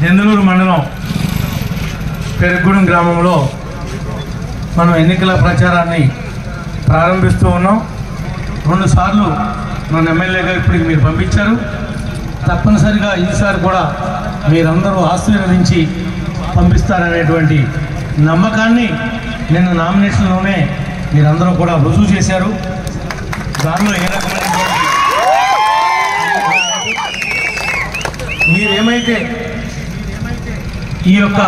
దెందులూరు మండలం పెరగూడెం గ్రామంలో మనం ఎన్నికల ప్రచారాన్ని ప్రారంభిస్తూ ఉన్నాం. 2 సార్లు మన ఎమ్మెల్యేగా ఇప్పటికి మీరు పంపించారు. తప్పనిసరిగా ఈసారి కూడా మీరందరూ ఆశీర్వదించి పంపిస్తారనేటువంటి నమ్మకాన్ని నిన్న నామినేషన్లోనే మీరందరూ కూడా రుజువు చేశారు. దానిలో ఏ రకమైన మీరేమైతే ఈ యొక్క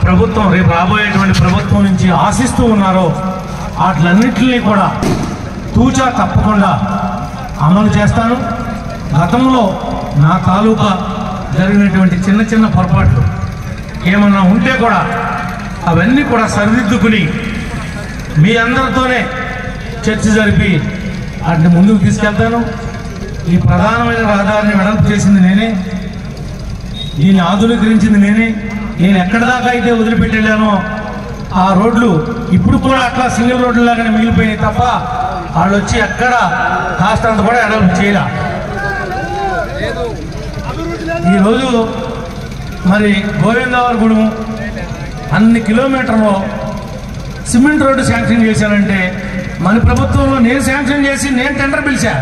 ప్రభుత్వం రేపు రాబోయేటువంటి ప్రభుత్వం నుంచి ఆశిస్తూ ఉన్నారో వాటిలన్నింటినీ కూడా తూచా తప్పకుండా అమలు చేస్తాను. గతంలో నా తాలూకా జరిగినటువంటి చిన్న చిన్న పొరపాట్లు ఏమన్నా ఉంటే కూడా అవన్నీ కూడా సరిదిద్దుకుని మీ అందరితోనే చర్చ జరిపి వాటిని ముందుకు తీసుకెళ్తాను. ఈ ప్రధానమైన రహదారిని వెడల్పు చేసింది నేనే, దీన్ని ఆధునీకరించింది నేనే. నేను ఎక్కడి దాకా అయితే వదిలిపెట్టేలానో ఆ రోడ్లు ఇప్పుడు కూడా అట్లా సింగిల్ రోడ్లు లాగానే మిగిలిపోయినాయి తప్ప వాళ్ళు వచ్చి ఎక్కడ కాస్తంత కూడా వెడల్పు చేయలే. ఈరోజు మరి గోవిందవరగూడెం అన్ని కిలోమీటర్లు సిమెంట్ రోడ్డు శాంక్షన్ చేశానంటే మన ప్రభుత్వంలో నేను శాంక్షన్ చేసి నేను టెండర్ పిలిచా.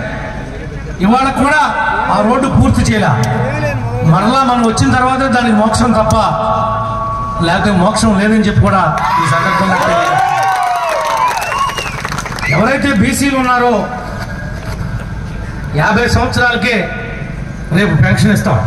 ఇవాళ కూడా ఆ రోడ్డు పూర్తి చేయలే. మరలా మనం వచ్చిన తర్వాత దానికి మోక్షం తప్ప లేకపోతే మోక్షం లేదని చెప్పి కూడా ఈ సందర్భంగా ఎవరైతే బీసీలు ఉన్నారో 50 సంవత్సరాలకే రేపు పెన్షన్ ఇస్తాం.